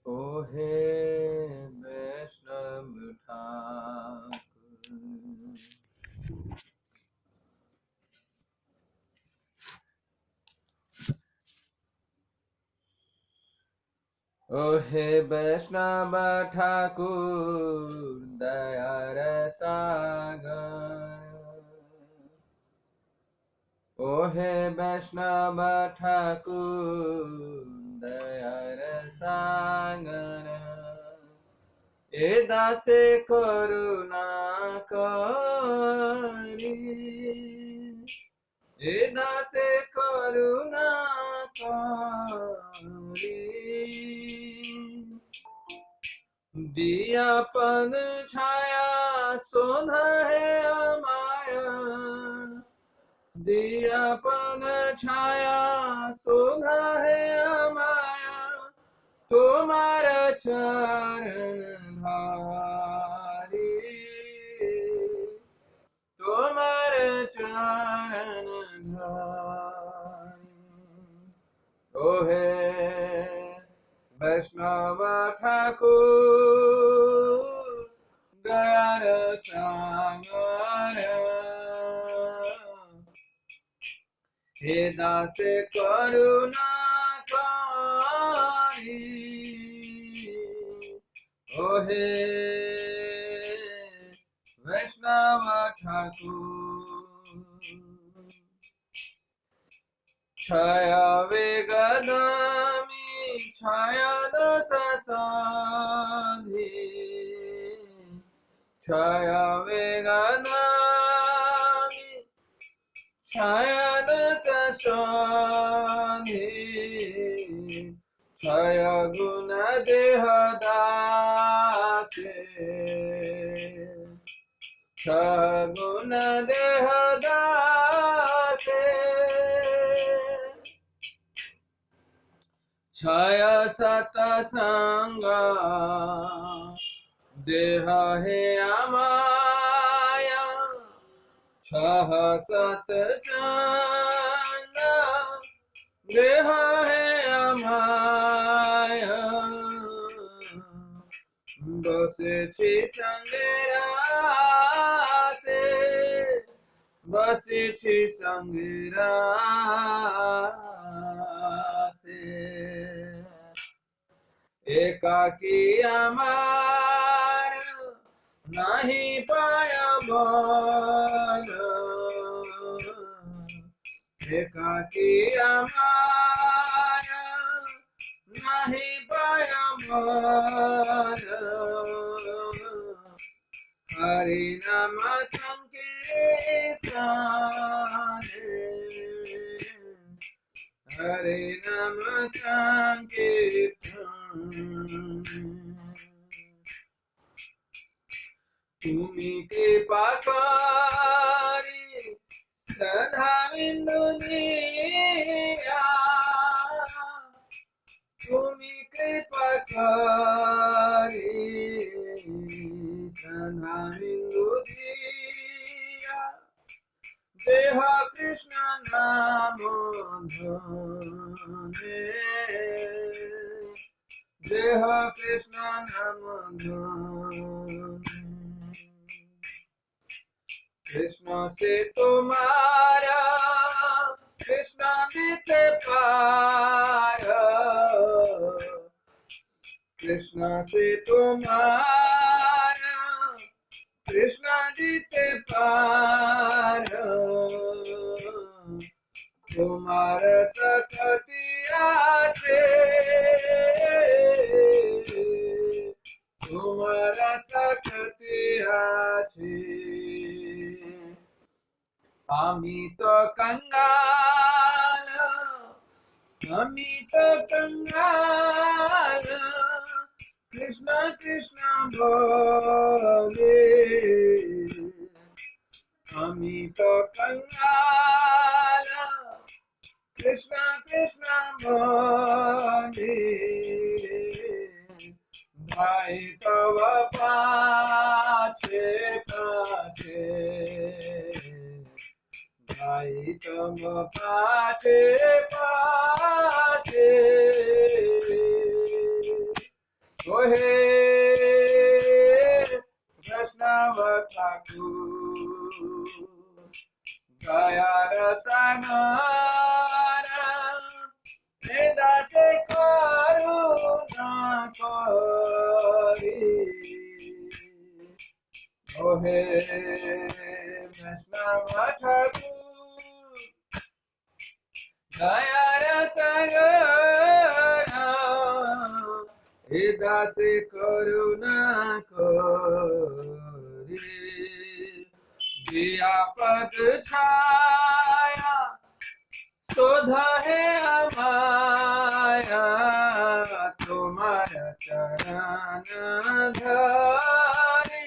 ओ हे वैष्णव ठाकुर। ओ हे वैष्णव ठाकुर दया सागर। ओ हे वैष्णव ठाकुर दया सागर। ए दासे करुणा करी, ए दासे करुणा करी। दियापन छाया सोना है माया, दियापन छाया सोना है माया। तुम्हारा चरण धारी, तुम्हारा चरण धारी। ओ हे वैष्णव ठाकुर दयार सागर। हे दास करुणा कारी, ओ हे वैष्णव ठाकुर। छाया वेगदामी छाया दस साधी, छाया वेगदामी छाया दस साधी। छाया गुण देह दासे, छाया गुण देह दासे। छाया सतसंग देह है अमाया, छह सतसंग देह है अमाया। बसे छी संगरासे, बसे छी संगरासे। एकाकी अमार नहीं पाया बल, एकाकी अमार नहीं पाया बल। हरि नाम संकीर्तन, हरे नाम संकीर्तन। तुम्ही कृपा करी सदा बिंदु दिया, तुम्ही कृपा करी सदा बिंदु दिया। देह कृष्ण नाम धने, देह कृष्ण नाम धने। कृष्ण से तुम्हारा कृष्ण बीते पार, कृष्ण से तुम्हारा कृष्ण जीते पार। तुम्हार सकतिया छे, तुम्हारा सकतिया छे। आमी तो कंगाल, आमी तो कंगाल, कृष्ण कृष्ण बोले। आमी तो कंगाल, कृष्ण कृष्ण बोले। भाई तव पाछे पाछे, भाई तव पाछे पाछे। मोहे वैष्णव ठाकुर गया रसनारा दास करुणा करी मोहे वैष्णव ठाकुर गया रसनारा दास करुणा करी दिया पद छाया शोध है हमारा तुम्हारा चरण धारी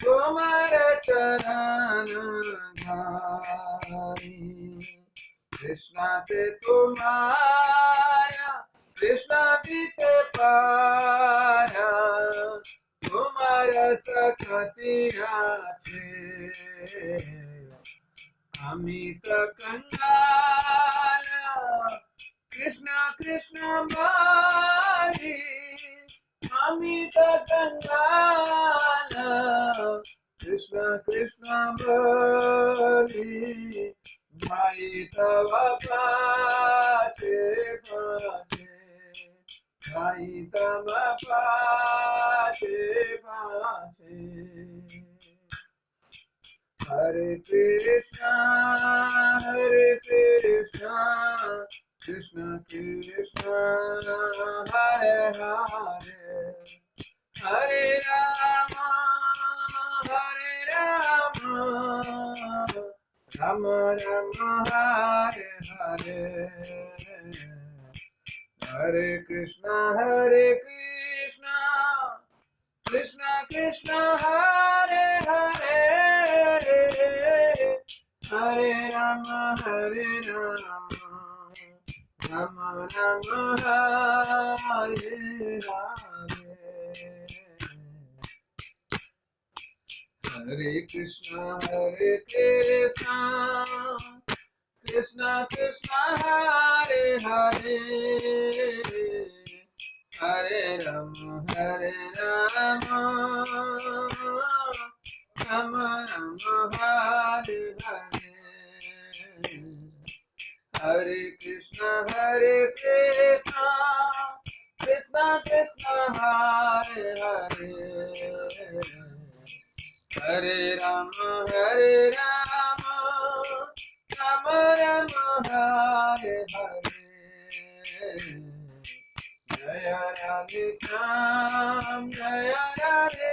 तुम्हारा चरण धारी कृष्णा से तुम्हारा कृष्णा जीते पाया तुम्हारा सकतिया छे अमित कंगाला कृष्णा कृष्णा बाली अमित कंगाला कृष्णा कृष्णा बाली भाई तव पाछे पाछे भाई तव पाछे पाछे हरे कृष्णा कृष्ण कृष्ण हरे हरे हरे राम राम राम हरे हरे हरे कृष्णा कृष्ण कृष्ण हरे हरे हरे राम राम राम हरे हरे हरे कृष्ण कृष्ण कृष्ण हरे हरे हरे राम राम राम हरे हरे हरे कृष्ण कृष्ण कृष्ण हरे हरे हरे राम राम राम हरे हरे जय राधे श्याम राधे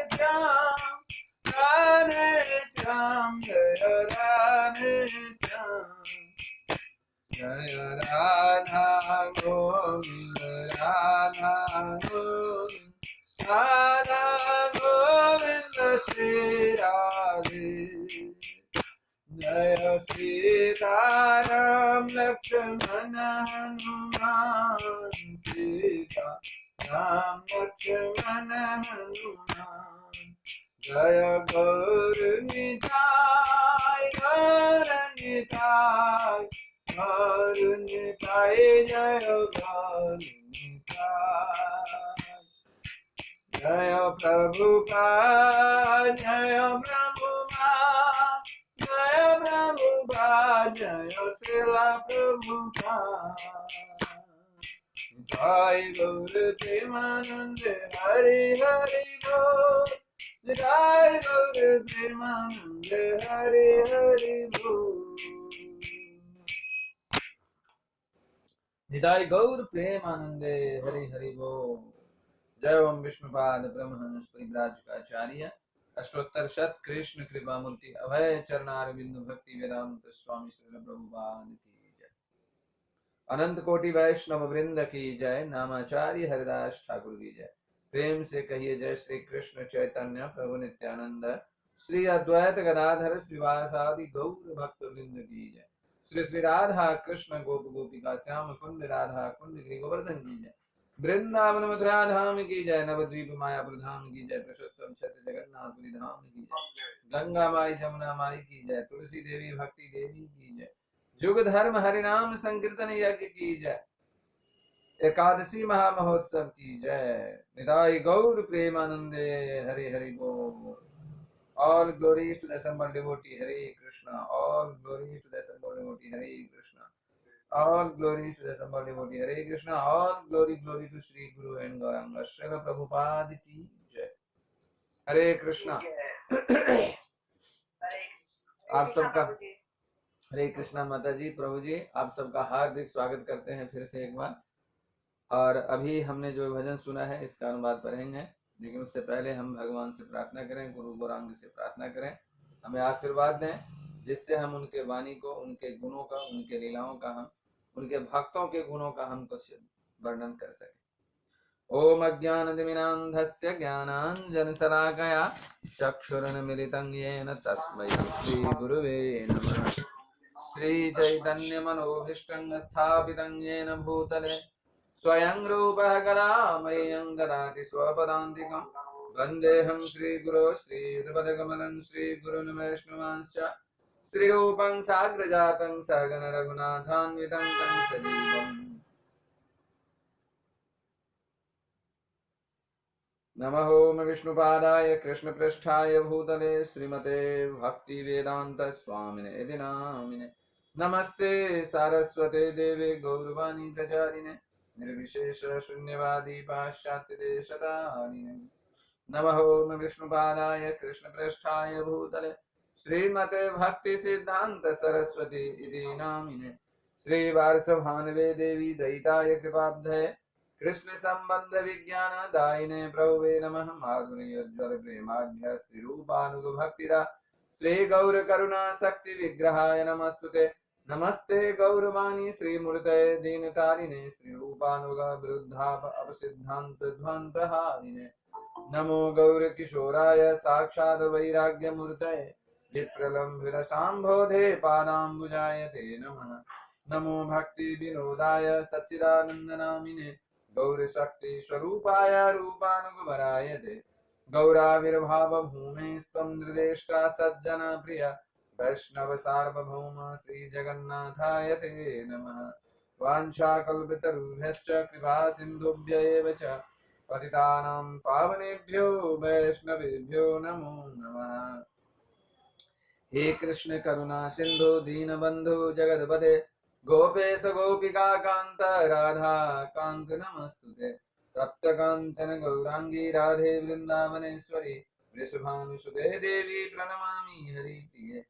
श्याम जय राधे श्याम जय राधा गोविंद राधा गोविंद श्री राधे जय सीताराम लक्ष्मण हनुमान सीता राम लक्ष्मण हनुमान जय गौर निताय जय गौर निताय जय प्रभुपाद जय प्रभुपाद जय श्रीला प्रभुपाद जय गौर प्रेमानंद हरि हरि बोल जय गौर प्रेमानंद हरि हरि बोल निताय गौर प्रेमानंदे हरि हरि बोल जय ओम विष्णुपाद ब्रह्महंस परिव्राजकाचार्य अष्टोत्तर शत कृष्ण कृपा मूर्ति अभय चरणारविंद भक्ति वेदांत स्वामी श्रील प्रभुपाद की जय अनंत कोटि वैष्णव वृंद की जय नामाचार्य हरिदास ठाकुर की जय प्रेम से कहिए जय श्री कृष्ण चैतन्य प्रभु नित्यानंद श्री अद्वैत गदाधर श्रीवासादि गौर भक्त वृंद की जय श्री श्री राधा कृष्ण गोप गोपिका श्याम कुंड राधा कुंड गिरि गोवर्धन की जय वृंदावन मथुरा धाम की जय नवद्वीप मायापुर धाम की जय पुरुषोत्तम छत्र जगन्नाथपुरी धाम की जय गंगा माई जमुना माई की जय तुलसी देवी भक्ति देवी की जय जुग धर्म हरिनाम संकीर्तन यज्ञ की जय एकादशी महामहोत्सव की जय। निताई गौर प्रेमानंदे। हरे हरि बोल। All glories to the assembled devotee. Hare Krishna. All glories to the assembled devotee. Hare Krishna. All glories to the assembled devotee. Hare Krishna. All glory to Sri Guru and Gauranga. Srila Prabhupada ki jai. हरे कृष्णा। आप सबका हरे कृष्णा माता जी, प्रभु जी, आप सबका हार्दिक स्वागत करते हैं फिर से एक बार। और अभी हमने जो भजन सुना है इसका अनुवाद पढ़ेंगे, लेकिन उससे पहले हम भगवान से प्रार्थना करें, गुरु गौरांग से प्रार्थना करें, हमें आशीर्वाद दें जिससे हम उनके वाणी को, उनके गुणों का, उनके लीलाओं का, हम उनके भक्तों के गुणों का हम कुछ वर्णन कर सकें। ओम अज्ञानतिमिरान्धस्य ज्ञानाञ्जनशलाकया चक्षुरुन्मीलितं येन तस्मै श्रीगुरुवे नमः। श्रीचैतन्यमनोभीष्टं स्थापितं येन भूतले स्वयं रूपः कदा मह्यं ददाति स्वपदान्तिकं। वन्देऽहं श्रीगुरो श्रीयुतपदकमलं श्रीगुरुन् वैष्णवांश्च श्रीरूपं साग्रजातं सहगण रघुनाथान्वितं तं सजीवम्। नमः ओम विष्णुपादाय कृष्णपृष्ठाय भूतले श्रीमते भक्तिवेदांत स्वामिने इति नामिने। नमस्ते सारस्वते देवे गौरवाणी प्रचारिणे निर्विशेष शून्यवादी पाश्चात्य देशतारिणे। नमः ओम विष्णुपादाय कृष्णपृष्ठाय भूतले श्रीमते भक्ति सिद्धांत सरस्वती इति नामिने। श्री वार्षभानवे देवी दयिताय कृपाब्धये कृष्ण संबंध विज्ञान दायिने प्रभुवे नमः। माधुर्योज्वल प्रेमाढ्य श्री रूपानुग भक्तिदा श्री गौर करुणा शक्ति विग्रहाय नमस्तुते। नमस्ते गौरवाणी श्रीमूर्ते दीनतारिणे श्री रूपानुग विरुद्धाप अपसिद्धांत ध्वंत हारिणे। नमो गौर किशोराय साक्षात् वैराग्य मूर्तये विप्रलम्बित सांभोधे पादाम्बुजाय ते नमः। नमो भक्ति विनोदाय सच्चिदानंद नामिने गौर शक्ति स्वरूपाय रूपानुगमराय ते। गौराविर्भाव भूमे स्वं निर्देष्टा सज्जन प्रिय वैष्णव सार्वभौम श्री जगन्नाथाय ते नमः। वाञ्छाकल्पितरुभ्यश्च कृपा सिन्धुभ्य एव च पतितानां पावनेभ्यो वैष्णवेभ्यो नमो नमः। हे कृष्ण करुणा सिंधु दीनबंधु जगतपते गोपेश गोपिका कांत राधा कांत नमस्तुते। तप्त कांचन गौरांगी राधे वृंदावनेश्वरी वृषभानुसुते देवी प्रणमामि हरिप्रिये।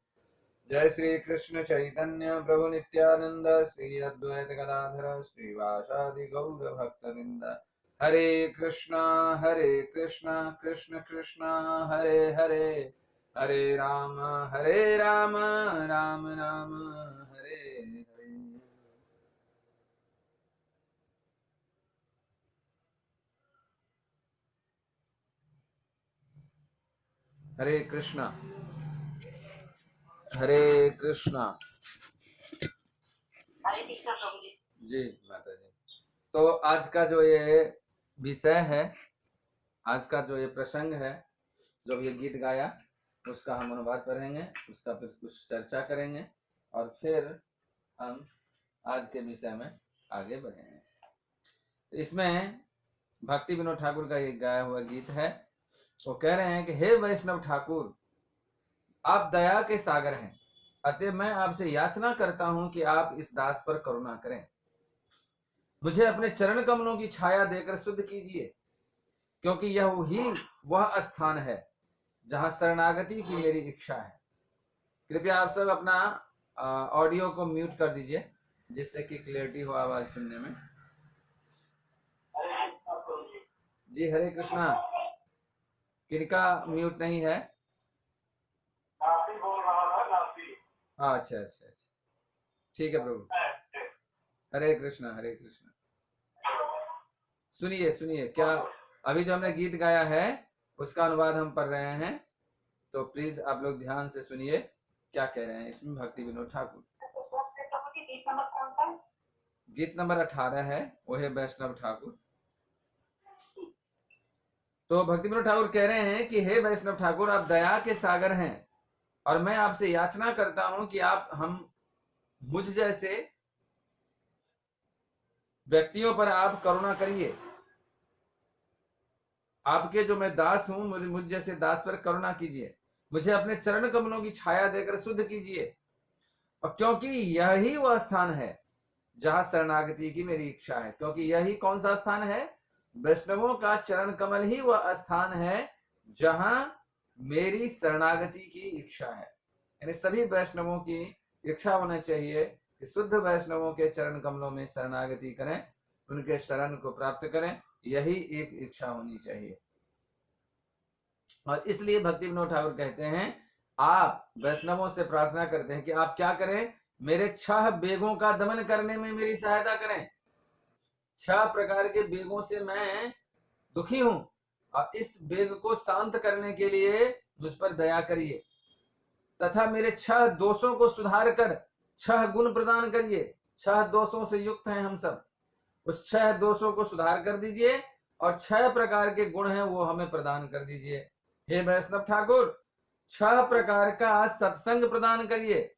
जय श्री कृष्ण चैतन्य प्रभु नित्यानंद श्री अद्वैत गदाधर श्रीवासादि गौर भक्तवृंद। हरे कृष्णा कृष्ण कृष्णा हरे हरे, हरे राम राम राम हरे हरे। हरे कृष्णा प्रभु जी। माता जी, तो आज का जो ये विषय है, आज का जो ये प्रसंग है, जो ये गीत गाया उसका हम अनुवाद पढ़ेंगे, उसका फिर कुछ चर्चा करेंगे और फिर हम आज के विषय में आगे बढ़ेंगे। इसमें भक्ति विनोद ठाकुर का एक गाया हुआ गीत है। वो कह रहे हैं कि हे वैष्णव ठाकुर, आप दया के सागर हैं, अतः मैं आपसे याचना करता हूं कि आप इस दास पर करुणा करें। मुझे अपने चरण कमलों की छाया देकर शुद्ध कीजिए, क्योंकि यह ही वह स्थान है जहां शरणागति की मेरी इच्छा है। कृपया आप सब अपना ऑडियो को म्यूट कर दीजिए, जिससे कि क्लियरिटी हो आवाज सुनने में। जी हरे कृष्णा। किनका म्यूट नहीं है? अच्छा अच्छा अच्छा, ठीक है प्रभु। हरे कृष्णा हरे कृष्णा। सुनिए सुनिए, क्या अभी जो हमने गीत गाया है उसका अनुवाद हम पढ़ रहे हैं, तो प्लीज आप लोग ध्यान से सुनिए क्या कह रहे हैं इसमें भक्ति विनोद ठाकुर। गीत नंबर कौन सा है? गीत नंबर 18 है, वो है वैष्णव ठाकुर। तो भक्ति विनोद ठाकुर कह रहे हैं कि हे वैष्णव ठाकुर, आप दया के सागर हैं और मैं आपसे याचना करता हूं कि आप हम मुझ जैसे व्यक्तियों पर आप करुणा करिए। आपके जो मैं दास हूं, मुझ जैसे दास पर करुणा कीजिए। मुझे अपने चरण कमलों की छाया देकर शुद्ध कीजिए। और क्योंकि यही वह स्थान है जहां शरणागति की मेरी इच्छा है। क्योंकि यही कौन सा स्थान है? वैष्णवों का चरण कमल ही वह स्थान है जहां मेरी शरणागति की इच्छा है। यानी सभी वैष्णवों की इच्छा होना चाहिए कि शुद्ध वैष्णवों के चरण कमलों में शरणागति करें, उनके शरण को प्राप्त करें। यही एक इच्छा होनी चाहिए। और इसलिए भक्ति विनोद ठाकुर कहते हैं, आप वैष्णवों से प्रार्थना करते हैं कि आप क्या करें? मेरे 6 बेगों का दमन करने में मेरी सहायता करें। 6 प्रकार के बेगों से मैं दुखी हूं, और इस बेग को शांत करने के लिए मुझ पर दया करिए, तथा मेरे 6 दोषों को सुधार कर 6 गुण प्रदान करिए। 6 दोषों से युक्त हैं हम सब, उस 6 दोषों को सुधार कर दीजिए, और 6 प्रकार के गुण हैं वो हमें प्रदान कर दीजिए। हे वैष्णव ठाकुर, 6 प्रकार का सत्संग प्रदान करिए।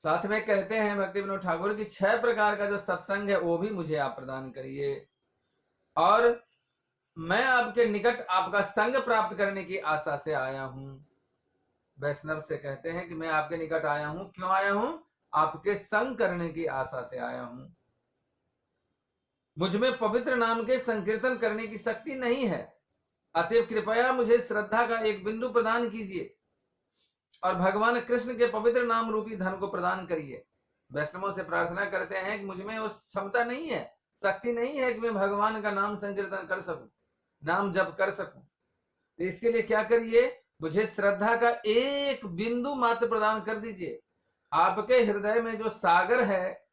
साथ में कहते हैं भक्ति विनोद ठाकुर की 6 प्रकार का जो सत्संग है वो भी मुझे आप प्रदान करिए, और मैं आपके निकट आपका संग प्राप्त करने की आशा से आया हूं। वैष्णव से कहते हैं कि मैं आपके निकट आया हूं। क्यों आया हूं? आपके संग करने की आशा से आया हूं। मुझ में पवित्र नाम के संकीर्तन करने की शक्ति नहीं है, अतएव कृपया मुझे श्रद्धा का एक बिंदु प्रदान कीजिए, और भगवान कृष्ण के पवित्र नाम रूपी धन को प्रदान करिए। वैष्णवों से प्रार्थना करते हैं कि मुझ में उस क्षमता नहीं है, शक्ति नहीं है कि मैं भगवान का नाम संकीर्तन कर सकूं, नाम जप कर सकूं। तो इसके लिए क्या करिए? मुझे श्रद्धा का एक बिंदु मात्र प्रदान कर दीजिए। आपके हृदय में जो सागर है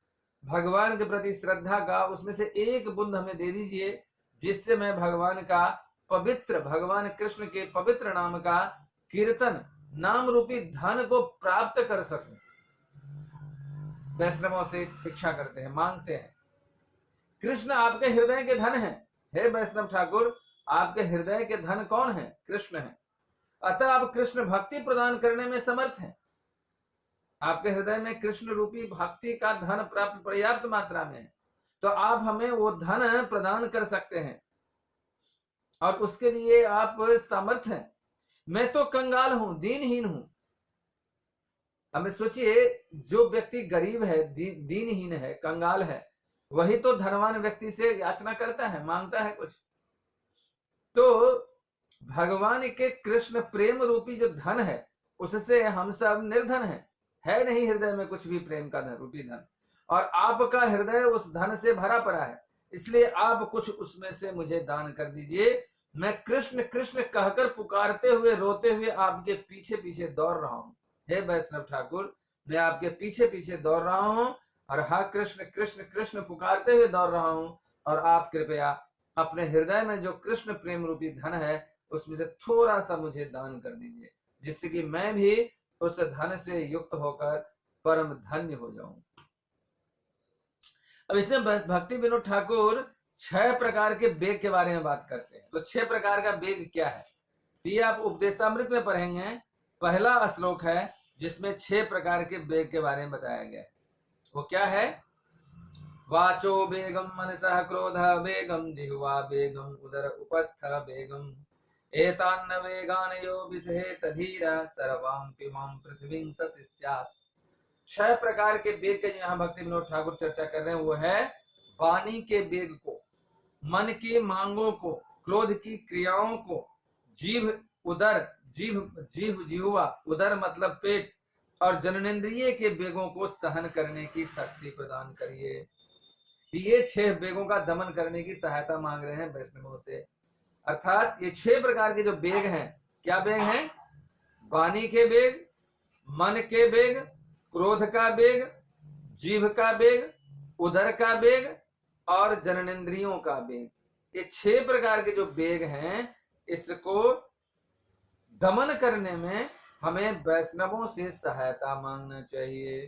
भगवान के प्रति श्रद्धा का, उसमें से एक बूंद हमें दे दीजिए, जिससे मैं भगवान का पवित्र, भगवान कृष्ण के पवित्र नाम का कीर्तन, नाम रूपी धन को प्राप्त कर सकूं। वैष्णवों से इच्छा करते हैं, मांगते हैं। कृष्ण आपके हृदय के धन हैं। हे वैष्णव ठाकुर, आपके हृदय के धन कौन है? कृष्ण है। अतः आप कृष्ण भक्ति प्रदान करने में समर्थ हैं। आपके हृदय में कृष्ण रूपी भक्ति का धन प्राप्त पर्याप्त मात्रा में है, तो आप हमें वो धन प्रदान कर सकते हैं, और उसके लिए आप समर्थ हैं। मैं तो कंगाल हूं, दीनहीन हूं। हमें सोचिए, जो व्यक्ति गरीब है, दीनहीन है, कंगाल है, वही तो धनवान व्यक्ति से याचना करता है, मांगता है कुछ। तो भगवान के कृष्ण प्रेम रूपी जो धन है, उससे हम सब निर्धन हैं। है नहीं हृदय में कुछ भी प्रेम का धन रूपी धन, और आपका हृदय उस धन से भरा पड़ा है। इसलिए आप कुछ उसमें से मुझे दान कर दीजिए। मैं कृष्ण कृष्ण कहकर पुकारते हुए, रोते हुए आपके पीछे पीछे दौड़ रहा हूं। हे वैष्णव ठाकुर, मैं आपके पीछे पीछे दौड़ रहा हूं, और हा कृष्ण कृष्ण कृष्ण पुकारते हुए दौड़ रहा हूं, और आप कृपया अपने हृदय में जो कृष्ण प्रेम रूपी धन है उसमें से थोड़ा सा मुझे दान कर दीजिए, जिससे कि मैं भी उस धन से युक्त होकर परम धन्य हो जाऊं। अब इसमें भक्ति विनोद ठाकुर 6 प्रकार के बेग के बारे में बात करते हैं। तो 6 प्रकार का बेग क्या है? तो ये आप उपदेशामृत में पढ़ेंगे। पहला श्लोक है जिसमें 6 प्रकार के बेग के बारे में बताया गया है। वो क्या है? वाचो बेगम मनसः क्रोध बेगम, जिह्वा बेगम, उदर उपस्थ बेगम, एतान्न वेगान यो विसहेत धीरः सर्वां पिमां पृथ्वीं सस्यात्। 6 प्रकार के बेग के यहाँ भक्ति विनोद ठाकुर चर्चा कर रहे हैं। वो है वाणी के बेग को, मन की मांगों को, क्रोध की क्रियाओं को, जीव उदर, जिह्वा, उदर मतलब पेट, और जननेन्द्रिय के बेगों को सहन करने की शक्ति प्रदान करिए। ये 6 बेगों का दमन करने की सहायता मांग रहे हैं वैष्णवों से। अर्थात ये 6 प्रकार के जो बेग हैं, क्या बेग हैं? वाणी के बेग, मन के बेग, क्रोध का बेग, जीभ का बेग, उदर का बेग, और जननेन्द्रियों का बेग। ये 6 प्रकार के जो बेग हैं, इसको दमन करने में हमें वैष्णवों से सहायता मांगना चाहिए।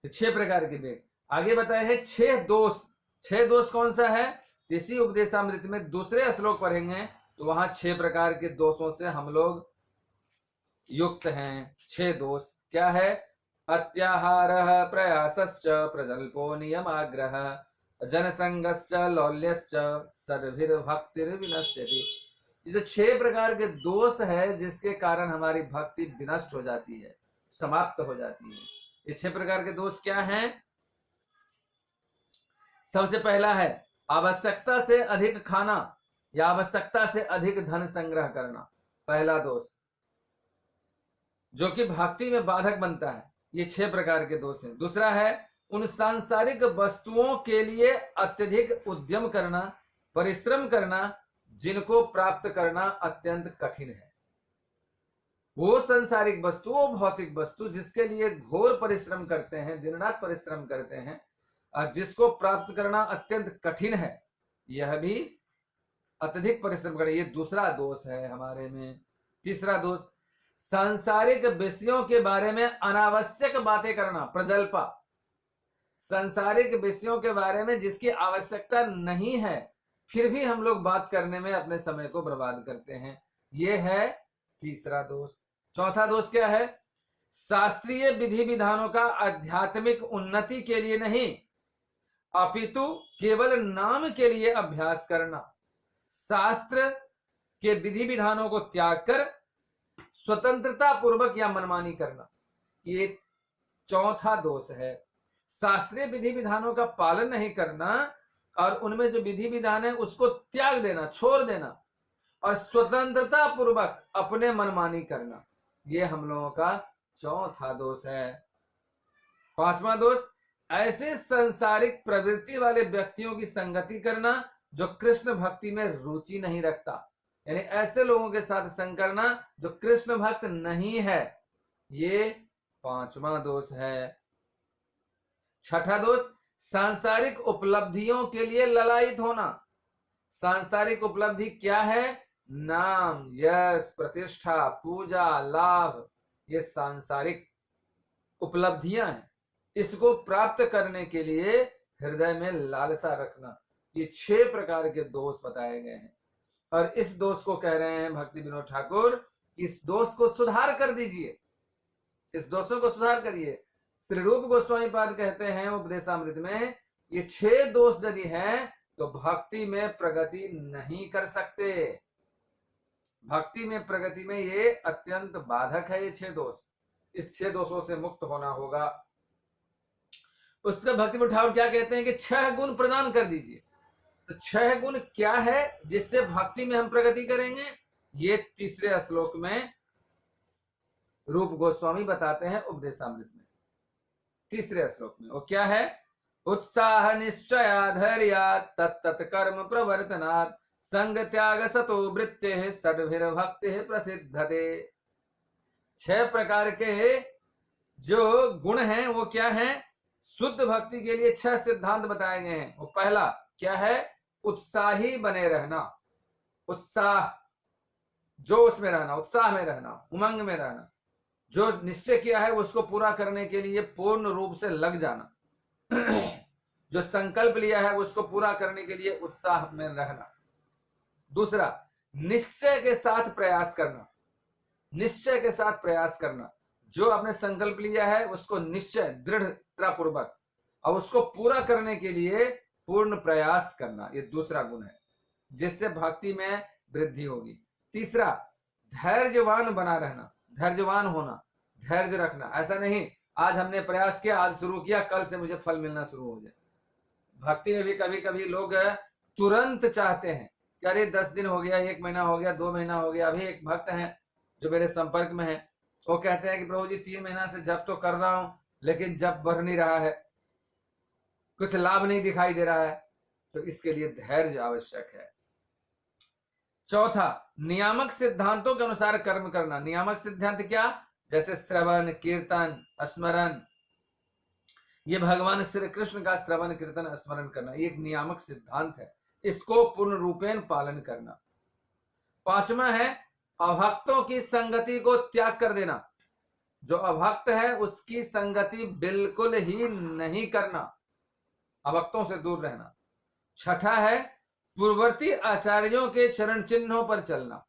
तो 6 प्रकार के बेग आगे बताए हैं। 6 दोष। 6 दोष कौन सा है? इसी उपदेशामृत में दूसरे श्लोक पढ़ेंगे तो वहां 6 प्रकार के दोषों से हम लोग युक्त हैं। 6 दोष क्या है? अत्याहारः प्रयासश्च प्रजल्पो नियमाग्रह जनसंगश्च लौल्यश्च सद्भिर्भक्तिर्विनश्यति। ये जो 6 प्रकार के दोष है जिसके कारण हमारी भक्ति विनष्ट हो जाती है, समाप्त हो जाती है। ये 6 प्रकार के दोष क्या हैं? सबसे पहला है आवश्यकता से अधिक खाना या आवश्यकता से अधिक धन संग्रह करना, पहला दोष, जो कि भक्ति में बाधक बनता है। ये 6 प्रकार के दोष हैं। दूसरा है उन सांसारिक वस्तुओं के लिए अत्यधिक उद्यम करना, परिश्रम करना, जिनको प्राप्त करना अत्यंत कठिन है। वो सांसारिक वस्तु, वो भौतिक वस्तु जिसके लिए घोर परिश्रम करते हैं, दिन रात परिश्रम करते हैं, और जिसको प्राप्त करना अत्यंत कठिन है, यह भी अत्यधिक परिश्रम करे, ये दूसरा दोष है हमारे में। तीसरा दोष सांसारिक विषयों के बारे में अनावश्यक बातें करना, प्रजल्पा, सांसारिक विषयों के बारे में जिसकी आवश्यकता नहीं है फिर भी हम लोग बात करने में अपने समय को बर्बाद करते हैं, ये है तीसरा दोष। चौथा दोष क्या है? शास्त्रीय विधि विधानों का आध्यात्मिक उन्नति के लिए नहीं अपितु केवल नाम के लिए अभ्यास करना, शास्त्र के विधि विधानों को त्याग कर स्वतंत्रता पूर्वक या मनमानी करना, ये चौथा दोष है। शास्त्रीय विधि विधानों का पालन नहीं करना और उनमें जो विधि विधान है उसको त्याग देना, छोड़ देना, और स्वतंत्रता पूर्वक अपने मनमानी करना, ये हम लोगों का चौथा दोष है। पांचवा दोष ऐसे सांसारिक प्रवृत्ति वाले व्यक्तियों की संगति करना जो कृष्ण भक्ति में रुचि नहीं रखता, यानी ऐसे लोगों के साथ संग करना जो कृष्ण भक्त नहीं है, ये पांचवा दोष है। छठा दोष सांसारिक उपलब्धियों के लिए ललायित होना। सांसारिक उपलब्धि क्या है? नाम, यश, प्रतिष्ठा, पूजा, लाभ, ये सांसारिक उपलब्धियां हैं। इसको प्राप्त करने के लिए हृदय में लालसा रखना, ये 6 प्रकार के दोष बताए गए हैं। और इस दोष को कह रहे हैं भक्ति विनोद ठाकुर, इस दोष को सुधार कर दीजिए, इस दोषों को सुधार करिए। श्री रूप गोस्वामी पाद कहते हैं उपदेशामृत में, ये 6 दोष यदि हैं तो भक्ति में प्रगति नहीं कर सकते। भक्ति में प्रगति में ये अत्यंत बाधक है, ये 6 दोष। इस 6 दोषों से मुक्त होना होगा। उसका भक्ति विनोद ठाकुर क्या कहते हैं कि 6 गुण प्रदान कर दीजिए। तो 6 गुण क्या है जिससे भक्ति में हम प्रगति करेंगे? ये तीसरे श्लोक में रूप गोस्वामी बताते हैं उपदेशामृत में, तीसरे श्लोक में। वो क्या है? उत्साह निश्चया धैर्या तत्तत् कर्म प्रवर्तनात् संग त्याग सतो वृत्ते षड्भिर्भक्ति प्रसिद्धते। 6 प्रकार के जो गुण हैं वो क्या हैं? शुद्ध भक्ति के लिए 6 सिद्धांत बताए गए हैं। वो पहला क्या है? उत्साही बने रहना, उत्साह, जोश में रहना, उत्साह में रहना, उमंग में रहना, जो निश्चय किया है उसको पूरा करने के लिए पूर्ण रूप से लग जाना, जो संकल्प लिया है उसको पूरा करने के लिए उत्साह में रहना। दूसरा, निश्चय के साथ प्रयास करना, निश्चय के साथ प्रयास करना, जो आपने संकल्प लिया है उसको निश्चय दृढ़ता पूर्वक और उसको पूरा करने के लिए पूर्ण प्रयास करना, ये दूसरा गुण है जिससे भक्ति में वृद्धि होगी। तीसरा, धैर्यवान बना रहना, धैर्यवान होना, धैर्य रखना। ऐसा नहीं आज हमने प्रयास किया, आज शुरू किया, कल से मुझे फल मिलना शुरू हो जाए। भक्ति में भी कभी कभी लोग तुरंत चाहते हैं कि अरे 10 दिन हो गया, 1 महीना हो गया, 2 महीना हो गया। अभी एक भक्त हैं जो मेरे संपर्क में है, वो कहते हैं कि प्रभु जी 3 महीना से जप तो कर रहा हूं लेकिन जप बढ़ नहीं रहा है, कुछ लाभ नहीं दिखाई दे रहा है। तो इसके लिए धैर्य आवश्यक है। चौथा, नियामक सिद्धांतों के अनुसार कर्म करना। नियामक सिद्धांत क्या? जैसे श्रवण, कीर्तन, स्मरण, ये भगवान श्री कृष्ण का श्रवण, कीर्तन, स्मरण करना, ये एक नियामक सिद्धांत है, इसको पूर्ण रूपेण पालन करना। पांचवा है अभक्तों की संगति को त्याग कर देना। जो अभक्त है उसकी संगति बिल्कुल ही नहीं करना, अभक्तों से दूर रहना। छठा है पूर्ववर्ती आचार्यों के चरण चिन्हों पर चलना।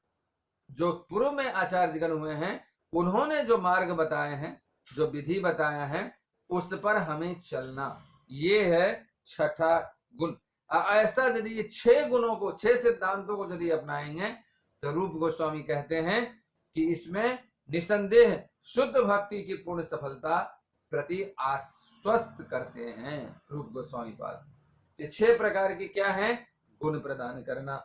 जो पूर्व में आचार्यगण हुए हैं उन्होंने जो मार्ग बताए हैं जो विधि बताया है उस पर हमें चलना, ये है छठा गुण। ऐसा यदि ये 6 गुणों को, 6 सिद्धांतों को यदि अपनाएंगे तो रूप गोस्वामी कहते हैं कि इसमें निसंदेह शुद्ध भक्ति की पूर्ण सफलता प्रति आश्वस्त करते हैं रूप गोस्वामी पाद। ये 6 प्रकार की क्या है? गुण प्रदान करना।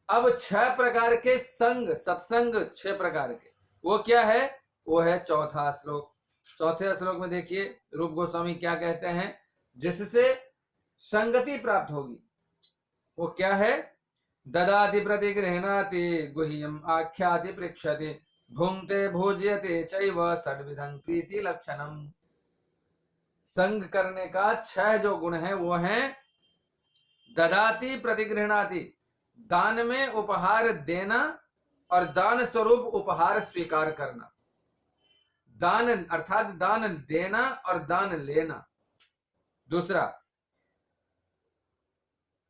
अब 6 प्रकार के संग, सत्संग 6 प्रकार के, वो क्या है? वो है चौथा श्लोक। चौथे श्लोक में देखिए रूप गोस्वामी क्या कहते हैं, जिससे संगति प्राप्त होगी। वो क्या है? ददाति प्रतिगृह्णाति गुह्यम आख्याति पृक्षति भुंक्ते भोज्यते चैव षड्विधं प्रीति लक्षणम। संग करने का 6 जो गुण है वो है ददाति प्रतिगृह्णाति, दान में उपहार देना और दान स्वरूप उपहार स्वीकार करना। दान अर्थात दान देना और दान लेना। दूसरा,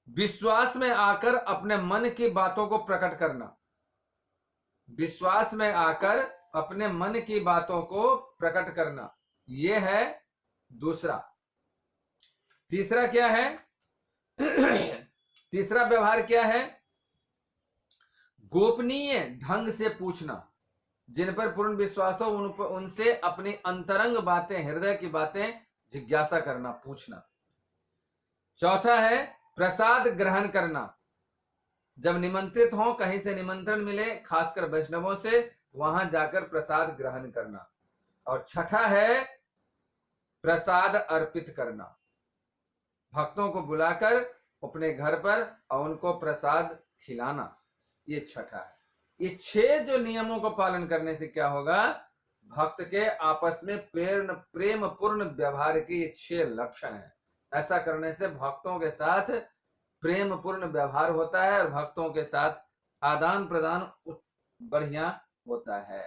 विश्वास में आकर अपने मन की बातों को प्रकट करना। विश्वास में आकर अपने मन की बातों को प्रकट करना, यह है दूसरा। तीसरा क्या है? तीसरा व्यवहार क्या है? गोपनीय ढंग से पूछना। जिन पर पूर्ण विश्वास हो उनसे अपनी अंतरंग बातें, हृदय की बातें जिज्ञासा करना, पूछना। चौथा है प्रसाद ग्रहण करना। जब निमंत्रित हो, कहीं से निमंत्रण मिले, खासकर वैष्णवों से, वहां जाकर प्रसाद ग्रहण करना। और छठा है प्रसाद अर्पित करना। भक्तों को बुलाकर अपने घर पर और उनको प्रसाद खिलाना, ये छठा है। ये 6 जो नियमों को पालन करने से क्या होगा? भक्त के आपस में प्रेम पूर्ण व्यवहार के ये 6 लक्षण हैं। ऐसा करने से भक्तों के साथ प्रेम पूर्ण व्यवहार होता है और भक्तों के साथ आदान प्रदान बढ़िया होता है।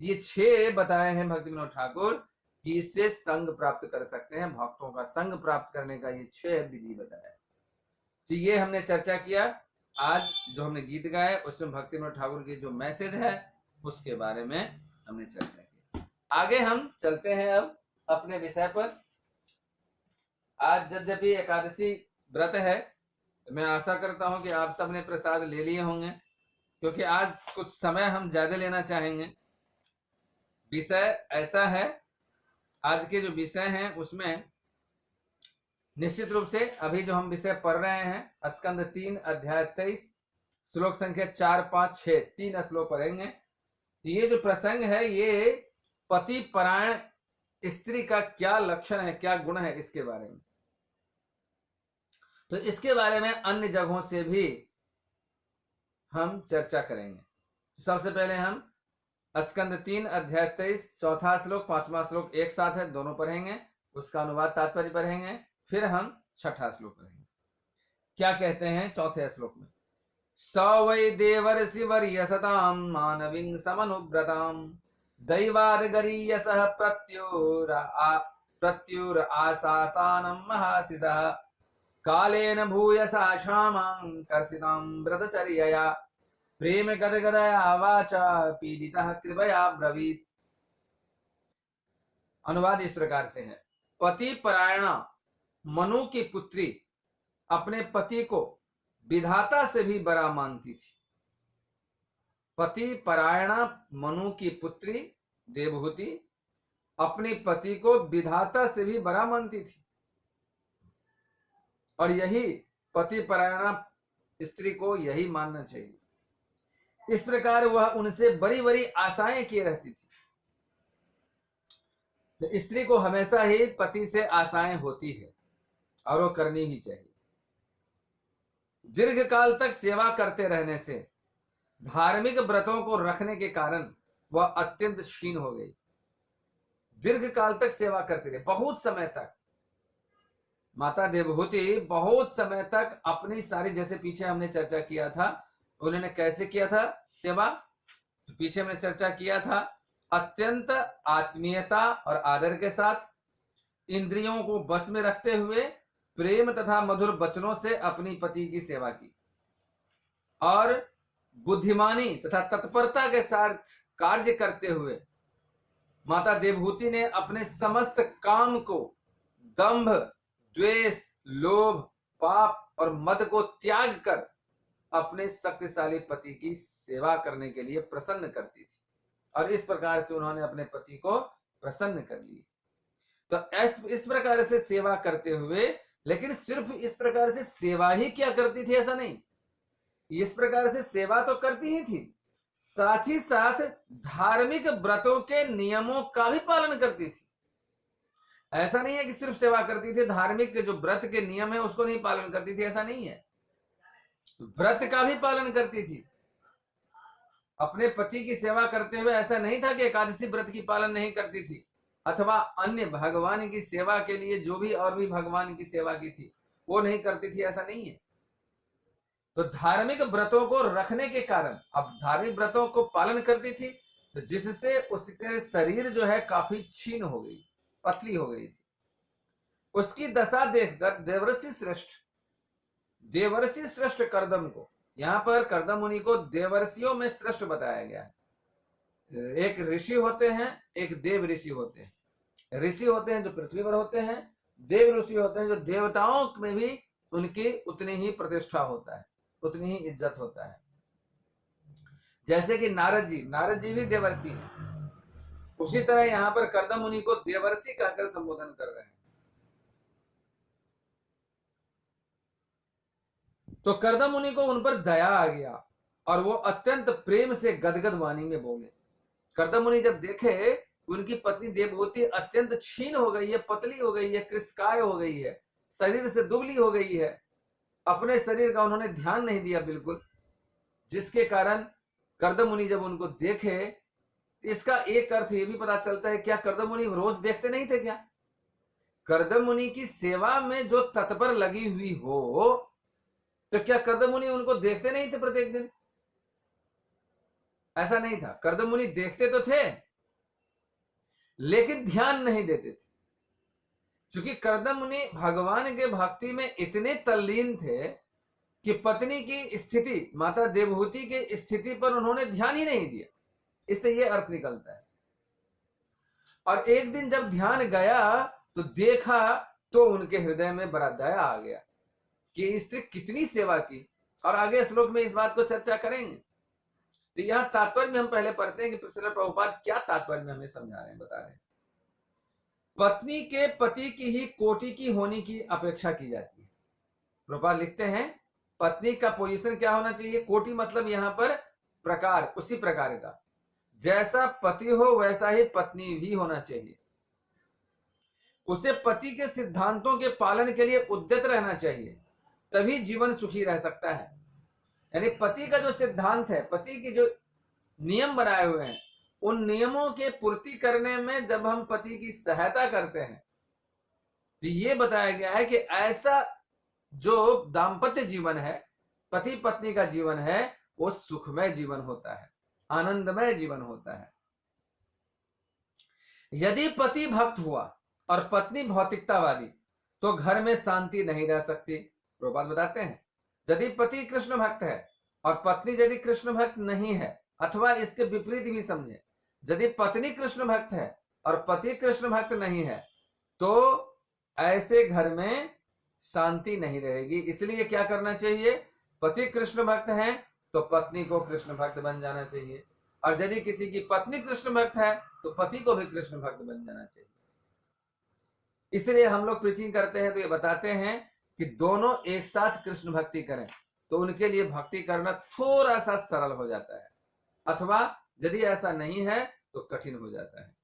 ये 6 बताए हैं भक्ति विनोद ठाकुर कि इससे संग प्राप्त कर सकते हैं। भक्तों का संग प्राप्त करने का ये 6 विधि बताया। तो ये हमने चर्चा किया। आज जो हमने गीत गाए उसमें भक्ति विनोद ठाकुर की जो मैसेज है उसके बारे में हमने चर्चा की। आगे हम चलते हैं अब अपने विषय पर। आज यद्यपि एकादशी व्रत है, मैं आशा करता हूं कि आप सब ने प्रसाद ले लिए होंगे, क्योंकि आज कुछ समय हम ज्यादा लेना चाहेंगे। विषय ऐसा है, आज के जो विषय हैं उसमें निश्चित रूप से अभी जो हम विषय पढ़ रहे हैं स्कंद 3 अध्याय 23 श्लोक संख्या 4, 5, 6 3 श्लोक पढ़ेंगे। ये जो प्रसंग है ये पति परायण स्त्री का क्या लक्षण है, क्या गुण है, इसके बारे में। तो इसके बारे में अन्य जगहों से भी हम चर्चा करेंगे। सबसे पहले हम स्कंद 3 अध्याय 23 चौथा श्लोक 5वां श्लोक एक साथ है, दोनों पढ़ेंगे, उसका अनुवाद तात्पर्य पढ़ेंगे, फिर हम छठा श्लोक पढ़ेंगे। क्या कहते हैं चौथे श्लोक में? स वै देवर्षि वर्यसतां मानवीं समनुव्रतां दैवाद गरीयसः प्रत्युर आसासानं महाशिषः कालेन भूयसा क्षामां कर्षितां व्रतचर्यया प्रेम गदगदया वाचा पीडितः कृपया ब्रवीत। अनुवाद इस प्रकार से है। पति परायणा मनु की पुत्री अपने पति को विधाता से भी बड़ा मानती थी। पति परायणा मनु की पुत्री देवहूति अपने पति को विधाता से भी बड़ा मानती थी, और यही पति परायणा स्त्री को यही मानना चाहिए। इस प्रकार वह उनसे बड़ी बड़ी आशाएं किए रहती थी। तो स्त्री को हमेशा ही पति से आशाएं होती है और वो करनी ही चाहिए। दीर्घ काल तक सेवा करते रहने से, धार्मिक व्रतों को रखने के कारण वह अत्यंत क्षीण हो गई। दीर्घ काल तक सेवा करते रहे, बहुत समय तक। माता देवहूति बहुत समय तक अपनी सारी, जैसे पीछे हमने चर्चा किया था, उन्होंने कैसे किया था सेवा, तो पीछे हमने चर्चा किया था, अत्यंत आत्मीयता और आदर के साथ, इंद्रियों को बस में रखते हुए, प्रेम तथा मधुर वचनों से अपनी पति की सेवा की, और बुद्धिमानी तथा तत्परता के साथ कार्य करते हुए माता देवहूति ने अपने समस्त काम को दंभ, द्वेष, लोभ, पाप और मद को त्याग कर अपने शक्तिशाली पति की सेवा करने के लिए प्रसन्न करती थी, और इस प्रकार से उन्होंने अपने पति को प्रसन्न कर लिया। तो इस प्रकार से सेवा करते हुए, लेकिन सिर्फ इस प्रकार से सेवा ही क्या करती थी ऐसा नहीं, इस प्रकार से सेवा तो करती ही थी, साथ ही साथ धार्मिक व्रतों के नियमों का भी पालन करती थी। ऐसा नहीं है कि सिर्फ सेवा करती थी, धार्मिक जो व्रत के नियम है उसको नहीं पालन करती थी, ऐसा नहीं है, व्रत का भी पालन करती थी। अपने पति की सेवा करते हुए ऐसा नहीं था कि एकादशी व्रत की पालन नहीं करती थी, अथवा अन्य भगवान की सेवा के लिए जो भी और भी भगवान की सेवा की थी वो नहीं करती थी, ऐसा नहीं है। तो धार्मिक व्रतों को रखने के कारण, अब धार्मिक व्रतों को पालन करती थी, तो जिससे उसके शरीर जो है काफी क्षीण हो गई, पतली हो गई थी। उसकी दशा देखकर देवर्षि श्रेष्ठ कर्दम को, यहां पर कर्दम मुनि को देवर्षियों में श्रेष्ठ बताया गया है। एक ऋषि होते हैं, एक देव ऋषि होते हैं। ऋषि होते हैं जो पृथ्वी पर होते हैं, देव ऋषि होते हैं जो देवताओं में भी उनकी उतनी ही प्रतिष्ठा होता है, उतनी ही इज्जत होता है। जैसे कि नारद जी भी देवर्षि हैं, उसी तरह यहां पर कर्दम मुनि को देवर्षि कहकर संबोधन कर रहे हैं। तो कर्दम मुनि को उन पर दया आ गया और वो अत्यंत प्रेम से गदगद वाणी में बोले। कर्दम मुनि जब देखे उनकी पत्नी देवहूति अत्यंत क्षीण हो गई है, पतली हो गई है, कृशकाय हो गई है, शरीर से दुबली हो गई है, अपने शरीर का उन्होंने ध्यान नहीं दिया बिल्कुल, जिसके कारण कर्दम मुनि जब उनको देखे, इसका एक अर्थ ये भी पता चलता है, क्या कर्दम मुनि रोज देखते नहीं थे क्या? कर्दम मुनि की सेवा में जो तत्पर लगी हुई हो, तो क्या कर्दम मुनि उनको देखते नहीं थे प्रत्येक दिन? ऐसा नहीं था, कर्दम मुनि देखते तो थे लेकिन ध्यान नहीं देते थे, क्योंकि कर्दम मुनि भगवान के भक्ति में इतने तल्लीन थे कि पत्नी की स्थिति, माता देवहूति की स्थिति पर उन्होंने ध्यान ही नहीं दिया। इससे यह अर्थ निकलता है। और एक दिन जब ध्यान गया तो देखा तो उनके हृदय में बड़ा दया आ गया कि स्त्री कितनी सेवा की, और आगे श्लोक में इस बात को चर्चा करेंगे। तो यह तात्पर्य में हम पहले पढ़ते हैं कि श्रील प्रभुपाद क्या तात्पर्य में हमें समझा रहे हैं, बता रहे हैं। पत्नी के पति की ही कोटि की होने की अपेक्षा की जाती है। प्रभुपाद लिखते हैं पत्नी का पोजीशन क्या होना चाहिए, कोटि मतलब यहां पर प्रकार, उसी प्रकार का, जैसा पति हो वैसा ही पत्नी भी होना चाहिए। उसे पति के सिद्धांतों के पालन के लिए उद्यत रहना चाहिए, तभी जीवन सुखी रह सकता है। यानी पति का जो सिद्धांत है, पति की जो नियम बनाए हुए हैं, उन नियमों के पूर्ति करने में जब हम पति की सहायता करते हैं, तो ये बताया गया है कि ऐसा जो दाम्पत्य जीवन है, पति पत्नी का जीवन है, वो सुखमय जीवन होता है, आनंदमय जीवन होता है। यदि पति भक्त हुआ और पत्नी भौतिकतावादी, तो घर में शांति नहीं रह सकती। प्रभुपाद बताते हैं यदि पति कृष्ण भक्त है और पत्नी यदि कृष्ण भक्त नहीं है, अथवा इसके विपरीत भी समझे, यदि पत्नी कृष्ण भक्त है और पति कृष्ण भक्त नहीं है, तो ऐसे घर में शांति नहीं रहेगी। इसलिए क्या करना चाहिए, पति कृष्ण भक्त है तो पत्नी को कृष्ण भक्त बन जाना चाहिए, और यदि किसी की पत्नी कृष्ण भक्त है तो पति को भी कृष्ण भक्त बन जाना चाहिए। इसलिए हम लोग प्रीचिंग करते हैं तो ये बताते हैं कि दोनों एक साथ कृष्ण भक्ति करें, तो उनके लिए भक्ति करना थोड़ा सा सरल हो जाता है, अथवा यदि ऐसा नहीं है तो कठिन हो जाता है।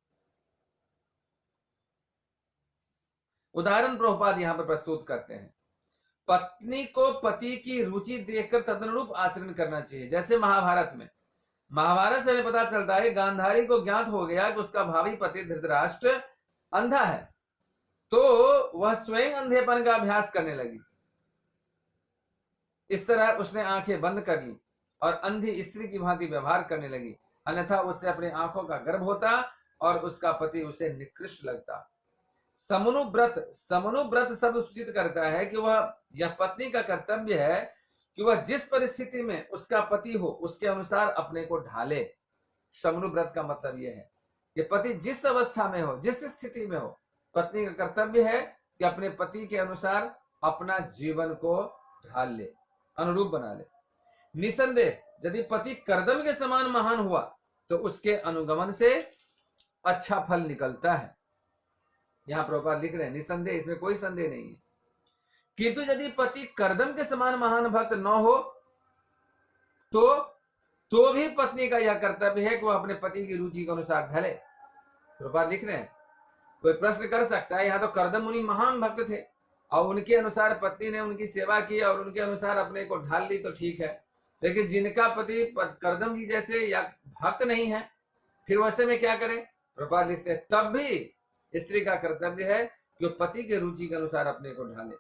उदाहरण प्रभुपाद यहां पर प्रस्तुत करते हैं। पत्नी को पति की रुचि देखकर तदनुरूप आचरण करना चाहिए। जैसे महाभारत से हमें पता चलता है गांधारी को ज्ञात हो गया कि उसका भावी पति धृतराष्ट्र अंधा है, तो वह स्वयं अंधेपन का अभ्यास करने लगी। इस तरह उसने आंखें बंद कर ली और अंधी स्त्री की भांति व्यवहार करने लगी, अन्यथा उससे अपने आंखों का गर्भ होता और उसका पति उसे निकृष्ट लगता। समनुव्रत शब्द सूचित करता है कि वह, यह पत्नी का कर्तव्य है कि वह जिस परिस्थिति में उसका पति हो उसके अनुसार अपने को ढाले। समनुव्रत का मतलब यह है कि पति जिस अवस्था में हो, जिस स्थिति में हो, पत्नी का कर्तव्य है कि अपने पति के अनुसार अपना जीवन को ढाल ले, अनुरूप बना ले। निसंदेह यदि पति कर्दम के समान महान हुआ तो उसके अनुगमन से अच्छा फल निकलता है। यहां प्रभुपाद लिख रहे हैं निसंदेह, इसमें कोई संदेह नहीं है। किंतु यदि पति कर्दम के समान महान भक्त न हो तो भी पत्नी का यह कर्तव्य है कि वह अपने पति की रुचि के अनुसार ढले। प्रभुपाद लिख रहे हैं कोई प्रश्न कर सकता है, यहाँ तो कर्दम मुनि महान भक्त थे और उनके अनुसार पत्नी ने उनकी सेवा की और उनके अनुसार अपने को ढाल ली तो ठीक है, लेकिन जिनका पति कर्दम जी जैसे या भक्त नहीं है, फिर वैसे में क्या करें? प्रभुपाद लिखते हैं तब भी स्त्री का कर्तव्य है कि पति के रुचि के अनुसार अपने को ढाले।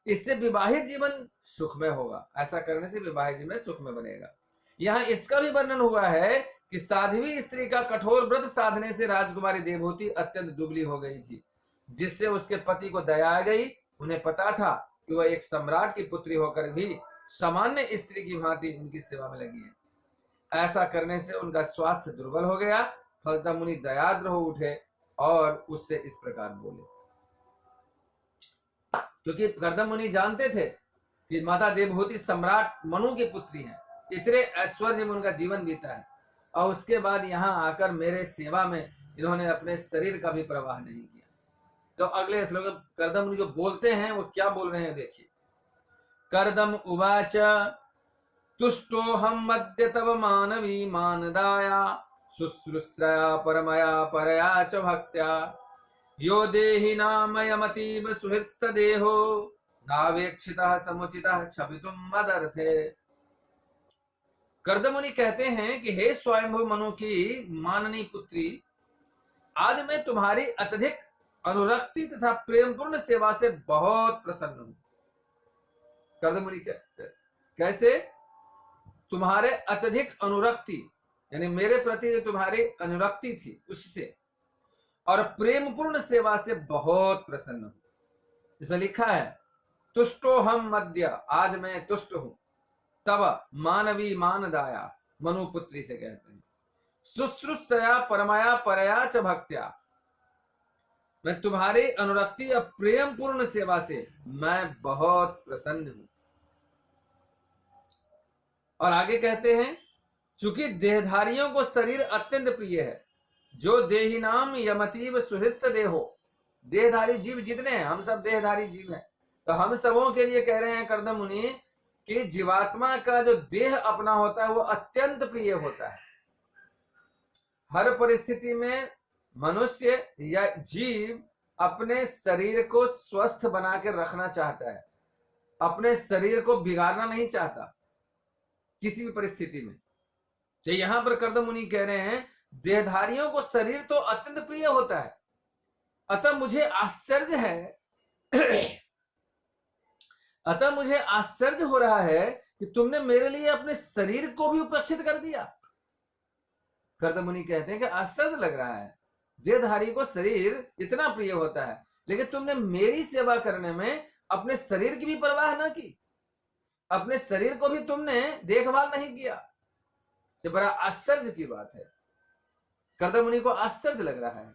इससे विवाहित जीवन सुखमय होगा। ऐसा करने से विवाहित जीवन सुखमय बनेगा। यहाँ इसका भी वर्णन हुआ है कि साध्वी स्त्री का कठोर व्रत साधने से राजकुमारी देवहूति अत्यंत दुबली हो गई थी, जिससे उसके पति को दया आ गई। उन्हें पता था कि वह एक सम्राट की पुत्री होकर भी सामान्य स्त्री की भांति उनकी सेवा में लगी है। ऐसा करने से उनका स्वास्थ्य दुर्बल हो गया। फलतः मुनि दयाद्र हो उठे और उससे इस प्रकार बोले, क्योंकि कर्दम मुनि जानते थे कि माता देवहूति सम्राट मनु की पुत्री है, इतने ऐश्वर्य में उनका जीवन बीता है और उसके बाद यहाँ आकर मेरे सेवा में इन्होंने अपने शरीर का भी प्रवाह नहीं किया। तो अगले श्लोक में कर्दम मुनि जो बोलते हैं वो क्या बोल रहे हैं देखिए। कर्दम उवाच तुष्टोऽहं मद्य तव मानवी मानदाया शुश्रूषया परमया परया च भक्त्या यो देहि नामयमतीव सुहृत्स देहो नावेक्षितः समुचितः क्षपितुं मदर्थे। कर्दम मुनि कहते हैं कि हे स्वयंभू मनु की माननी पुत्री, आज मैं तुम्हारी अत्यधिक अनुरक्ति तथा प्रेमपूर्ण सेवा से बहुत प्रसन्न हूं। कर्दम मुनि कहते हैं कैसे? तुम्हारे अत्यधिक अनुरक्ति यानी मेरे प्रति तुम्हारी अनुरक्ति थी उससे, और प्रेमपूर्ण सेवा से बहुत प्रसन्न हूं। इसमें लिखा है तुष्टो हम मध्य, आज मैं तुष्ट हूं। तब मानवी मानदाया, मनु पुत्री से कहते हैं। शुश्रूषया परमया परया च भक्त्या, मैं तुम्हारी अनुरक्ति और प्रेमपूर्ण सेवा से मैं बहुत प्रसन्न हूं। और आगे कहते हैं चूंकि देहधारियों को शरीर अत्यंत प्रिय है, जो देही नाम यमतीव सुहृत्स देहो, देहधारी जीव जितने हैं हम सब देहधारी जीव हैं, तो हम सबों के लिए कह रहे हैं कर्दम मुनि कि जीवात्मा का जो देह अपना होता है वो अत्यंत प्रिय होता है। हर परिस्थिति में मनुष्य या जीव अपने शरीर को स्वस्थ बना के रखना चाहता है, अपने शरीर को बिगाड़ना नहीं चाहता किसी भी परिस्थिति में। तो यहां पर कर्दम मुनि कह रहे हैं देहधारियों को शरीर तो अत्यंत प्रिय होता है, अतः मुझे आश्चर्य है अतः मुझे आश्चर्य हो रहा है कि तुमने मेरे लिए अपने शरीर को भी उपेक्षित कर दिया। कर्दम मुनि कहते हैं कि आश्चर्य लग रहा है, देहधारी को शरीर इतना प्रिय होता है लेकिन तुमने मेरी सेवा करने में अपने शरीर की भी परवाह न की, अपने शरीर को भी तुमने देखभाल नहीं किया। ये बड़ा आश्चर्य की बात है। कर्दम मुनि को आश्चर्य लग रहा है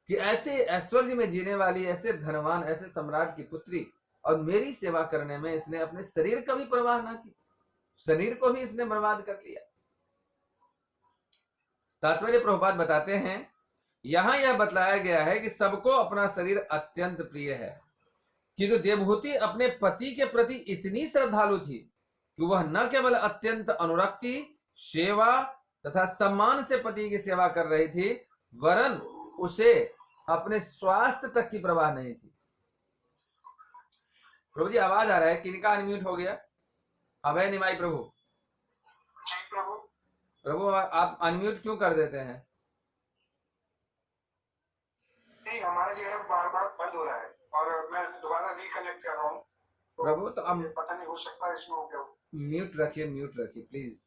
कि ऐसे ऐश्वर्य में जीने वाली, ऐसे धनवान, ऐसे सम्राट की पुत्री और मेरी सेवा करने में इसने अपने शरीर का भी परवाह ना की, शरीर को भी इसने बर्बाद कर लिया। तात्पर्य प्रभुपाद बताते हैं यहां यह बतलाया गया है कि सबको अपना शरीर अत्यंत प्रिय है, किंतु देवहूति अपने पति के प्रति इतनी श्रद्धालु थी कि वह न केवल अत्यंत अनुरक्ति, सेवा तथा सम्मान से पति की सेवा कर रही थी, वरन उसे अपने स्वास्थ्य तक की परवाह नहीं थी। प्रभु जी आवाज आ रहा है, किनका अनम्यूट हो गया? अभय निमाई प्रभु। प्रभु आप अनम्यूट क्यों कर देते हैं? नहीं, हमारे जो है बार बार बंद हो रहा है और मैं दोबारा रिकनेक्ट कर रहा हूँ। प्रभु तो अब पता नहीं हो सकता है इसमें हो गया। म्यूट रखिए प्लीज।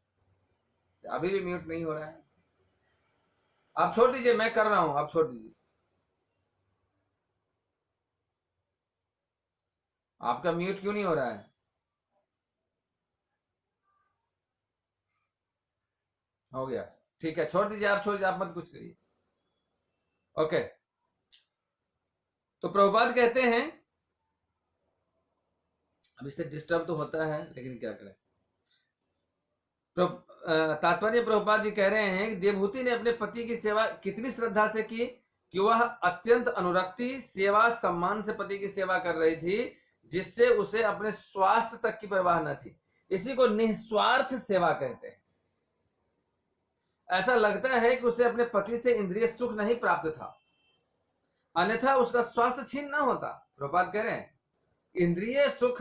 अभी भी म्यूट नहीं हो रहा है, आप छोड़ दीजिए, मैं कर रहा हूं, आप छोड़ दीजिए। आपका म्यूट क्यों नहीं हो रहा है? हो गया, ठीक है, छोड़ दीजिए, आप छोड़ दीजिए, आप मत कुछ करिए। ओके, तो प्रभुपाद कहते हैं, अब इससे डिस्टर्ब तो होता है लेकिन क्या करें। तात्पर्य प्रभुपाद जी कह रहे हैं कि देवहूति ने अपने पति की सेवा कितनी श्रद्धा से की कि वह अत्यंत अनुरक्ति, सेवा, सम्मान से पति की सेवा कर रही थी, जिससे उसे अपने स्वास्थ्य तक की परवाह न थी। इसी को निस्वार्थ सेवा कहते हैं। ऐसा लगता है कि उसे अपने पति से इंद्रिय सुख नहीं प्राप्त था, अन्यथा उसका स्वास्थ्य छीन न होता। प्रभुपाद कह रहे हैं इंद्रिय सुख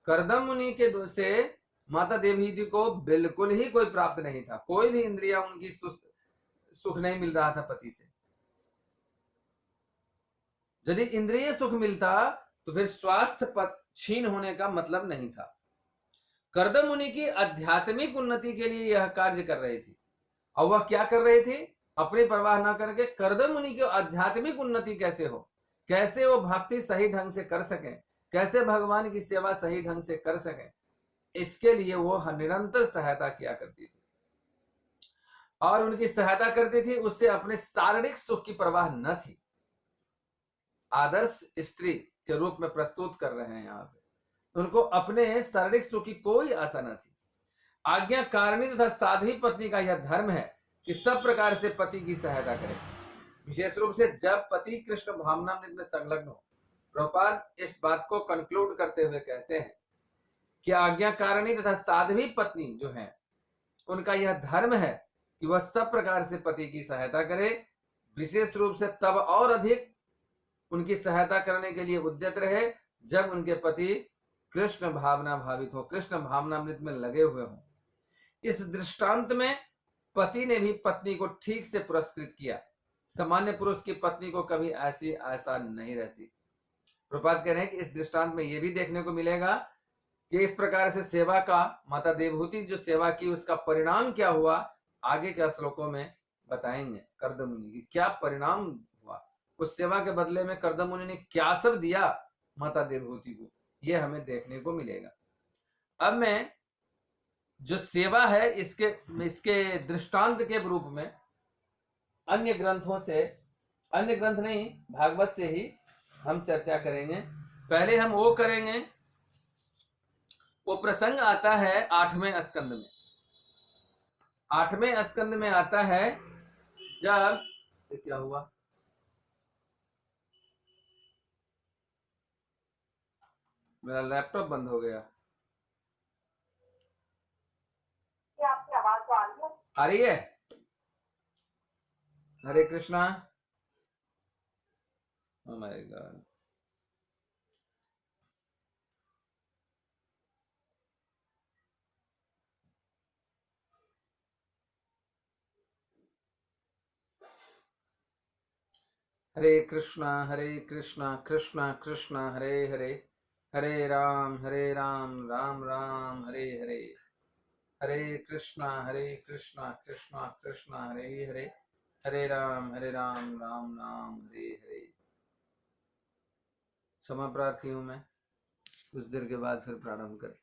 कर्दम मुनि के से माता देवहूति को बिल्कुल ही कोई प्राप्त नहीं था। कोई भी इंद्रिया उनकी सुख नहीं मिल रहा था पति से। यदि इंद्रिय सुख मिलता तो फिर स्वास्थ्य छीन होने का मतलब नहीं था। कर्दम मुनि की आध्यात्मिक उन्नति के लिए यह कार्य कर रही थी। और वह क्या कर रही थी? अपनी परवाह न करके कर्दम मुनि की आध्यात्मिक उन्नति कैसे हो, कैसे वो भक्ति सही ढंग से कर सके, कैसे भगवान की सेवा सही ढंग से कर सके, इसके लिए वो निरंतर सहायता किया करती थी। और उनकी सहायता करती थी, उससे अपने शारीरिक सुख की परवाह न थी। आदर्श स्त्री के रूप में प्रस्तुत कर रहे हैं यहाँ पे। उनको अपने शारीरिक सुख की कोई आशा न थी। आज्ञाकारिणी तथा साध्वी पत्नी का यह धर्म है कि सब प्रकार से पति की सहायता करे, विशेष रूप से जब पति कृष्ण भावनामृत में संलग्न हो। प्रभुपाद इस बात को कंक्लूड करते हुए कहते हैं कि आज्ञाकारिणी तथा साध्वी पत्नी जो है, उनका यह धर्म है कि वह सब प्रकार से पति की सहायता करे, विशेष रूप से तब और अधिक उनकी सहायता करने के लिए उद्यत रहे जब उनके पति कृष्ण भावना भावित हो, कृष्ण भावनामृत में लगे हुए हो। इस दृष्टांत में पति ने भी पत्नी को ठीक से पुरस्कृत किया। सामान्य पुरुष की पत्नी को कभी ऐसी आशा नहीं रहती। प्रभुपाद कह रहे हैं कि इस दृष्टांत में यह भी देखने को मिलेगा कि इस प्रकार से सेवा का, माता देवहूति जो सेवा की, उसका परिणाम क्या हुआ, आगे के श्लोकों में बताएंगे। कर्दम मुनि की क्या परिणाम हुआ, उस सेवा के बदले में कर्दम मुनि ने क्या सब दिया माता देवहूति को, यह हमें देखने को मिलेगा। अब मैं जो सेवा है इसके दृष्टांत के रूप में अन्य ग्रंथों से, अन्य ग्रंथ नहीं, भागवत से ही हम चर्चा करेंगे। पहले हम वो करेंगे, वो प्रसंग आता है 8वें स्कंद में। 8वें स्कंद में आता है जब क्या हुआ, मेरा लैपटॉप बंद हो गया। आपकी आवाज तो आ रही है? Hare Krishna. Oh my God. Hare Krishna Krishna Krishna Hare Hare, Hare Ram Ram Ram Hare Hare, Hare Krishna Krishna Krishna Hare Hare, Hare Ram Ram Ram Hare Hare. क्षमा प्रार्थी हूं मैं, कुछ देर के बाद फिर प्रारंभ करते।